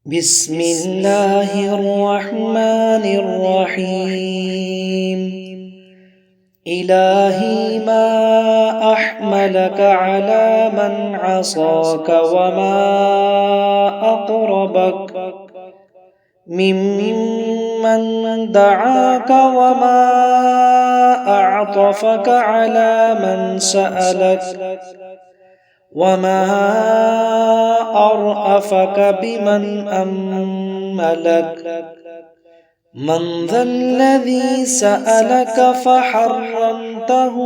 بسم الله الرحمن الرحيم. إلهي ما أحملك على من عصاك وما أقربك ممن دعاك وما أعطفك على من سألك وما أرأفك بمن أملك. من ذا الذي سألك فحرمته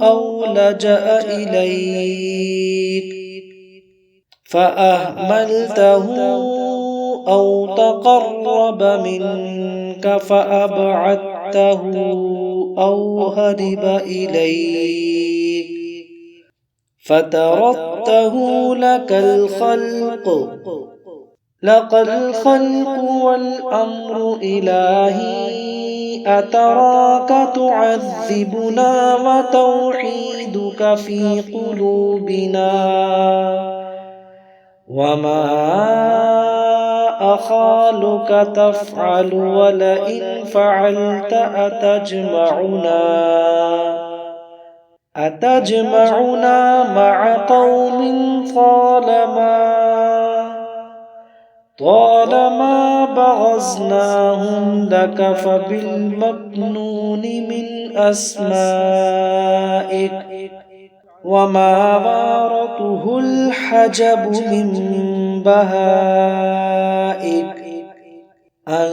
أو لجأ إليك فأهملته أو تقرب منك فأبعدته أو هرب إليك فتركته لك الخلق والأمر إلهي. أتراك تعذبنا وتوحيدك في قلوبنا وما أخالك تفعل ولئن فعلت أتجمعنا مع قوم طالما بغزناهم لك فبالمكنون من أسمائك وما وارته الحجب من بهائك أن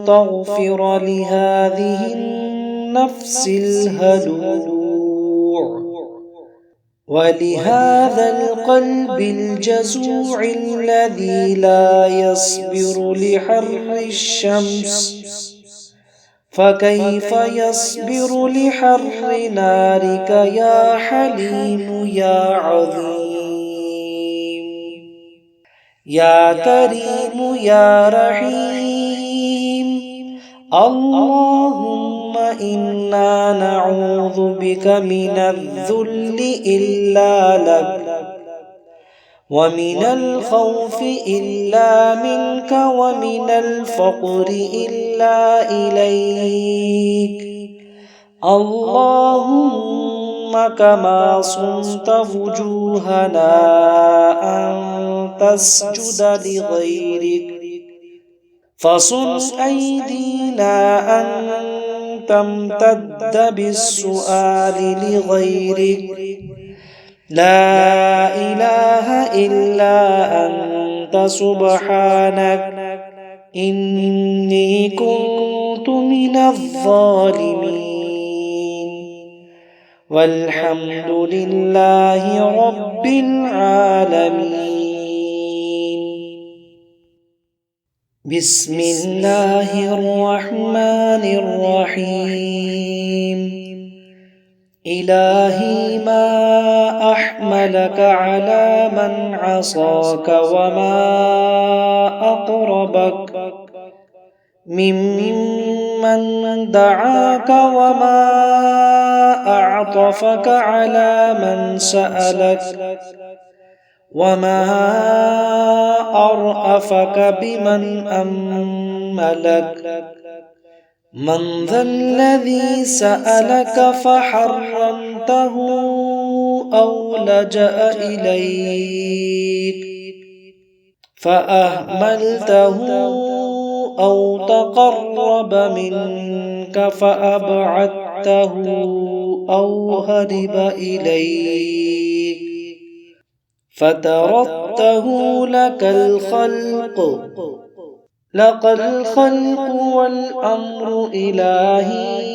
تغفر لهذه النفس الهلوع ولهذا القلب الجزوع الذي لا يصبر لحر الشمس فكيف يصبر لحر نارك يا حليم يا عظيم يا كريم يا رحيم. اللهم إنا نعوذ بك من الذل إلا لك ومن الخوف إلا منك ومن الفقر إلا إليك. اللهم كما صنت وجوهنا أن تسجد لغيرك فصن أيدينا أن تمتد بالسؤال لغيرك. لا إله إلا أنت سبحانك إني كنت من الظالمين. والحمد لله رب العالمين. بسم الله الرحمن الرحيم. إلهي ما أحملك على من عصاك وما أقربك ممن دعاك وما أعطفك على من سألك وما أرأفك بمن أملك. من ذا الذي سألك فحرمته أو لجأ إليك فأهملته أو تقرب منك فأبعدته أو هرب إليك فتركته لك الخلق والأمر إلهي.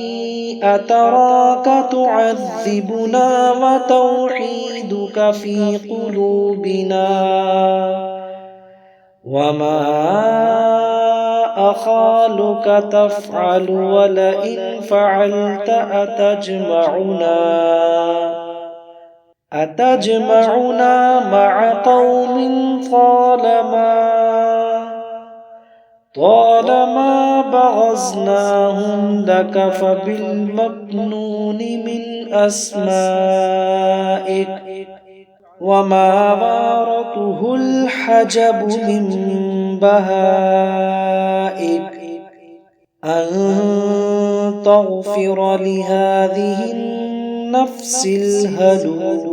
أتراك تعذبنا وتوحيدك في قلوبنا وما أخالك تفعل ولئن فعلت أتجمعنا مع قوم طالما بغزناهم لك فبالمكنون من أسمائك وما وارته الحجب من بهائك أن تغفر لهذه النفس الهلوع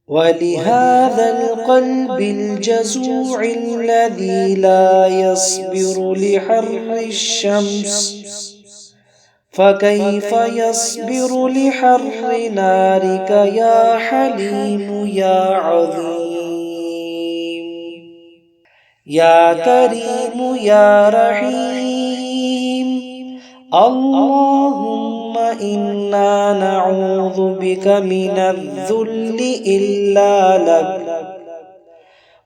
ولهذا القلب الجزوع الذي لا يصبر لحر الشمس فكيف يصبر لحر نارك يا حليم يا عظيم يا كريم يا رحيم اللهم إنا نعوذ بك من الذل إلا لك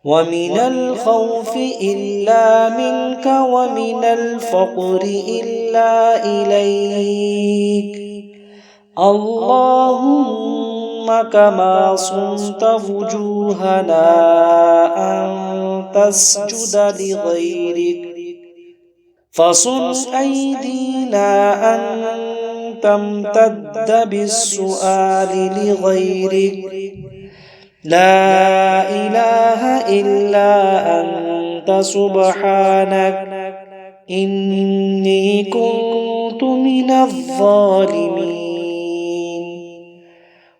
ومن الخوف إلا منك ومن الفقر إلا إليك اللهم كما صنت وجوهنا أن تسجد لغيرك فصن أيدينا أن تمتد بالسؤال لغيرك لا إله إلا أنت سبحانك إني كنت من الظالمين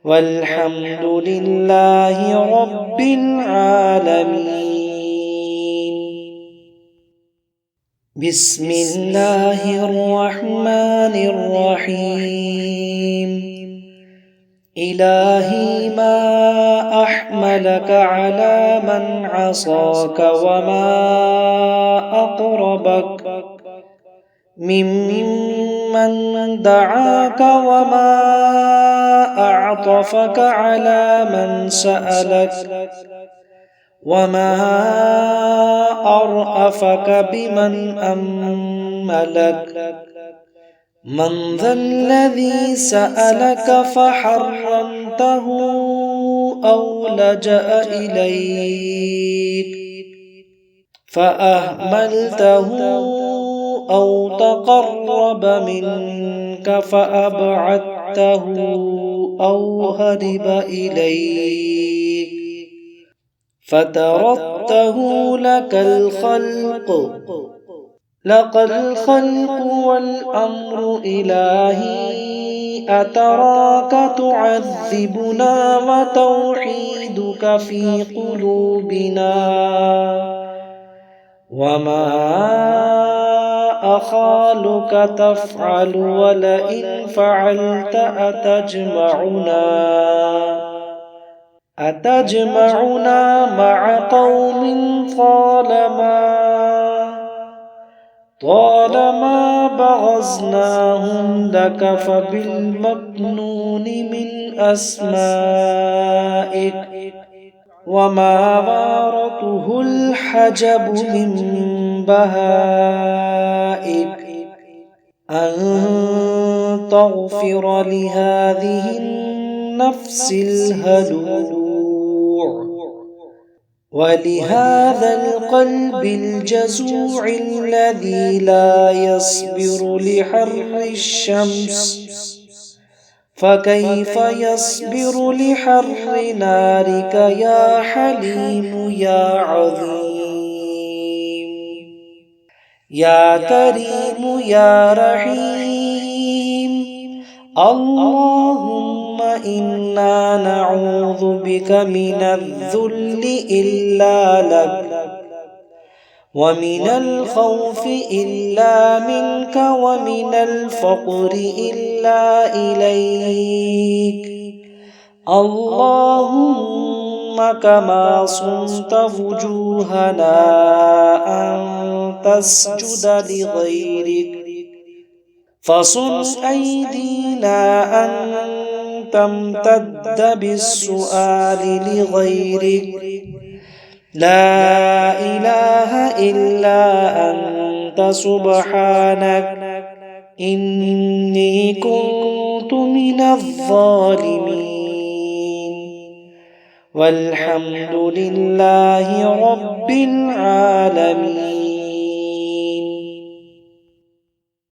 والحمد لله رب العالمين. بسم الله الرحمن الرحيم. إلهي ما أحملك على من عصاك وما أقربك ممن دعاك وما أعطفك على من سألك وما أرأفك بمن أملك من ذا الذي سألك فحرمته أو لجأ إليك فأهملته أو تقرب منك فأبعدته أو هرب إليك فتركته لك الخلق والأمر إلهي أتراك تعذبنا وتوحيدك في قلوبنا وما أخالك تفعل ولئن فعلت أتجمعنا مع قوم طالما بغزناهم لك فبالمكنون من أسمائك وما وارته الحجب من بهائك أن تغفر لهذه النفس الهلوع ولهذا القلب الجزوع الذي لا يصبر لحر الشمس فكيف يصبر لحر نارك يا حليم يا عظيم يا كريم يا رحيم اللهم إنا نعوذ بك من الذل إلا لك ومن الخوف إلا منك ومن الفقر إلا إليك اللهم كما صنت وجوهنا أن تسجد لغيرك فصن أيدينا أن تمتد بالسؤال لغيرك لا إله إلا أنت سبحانك إني كنت من الظالمين والحمد لله رب العالمين.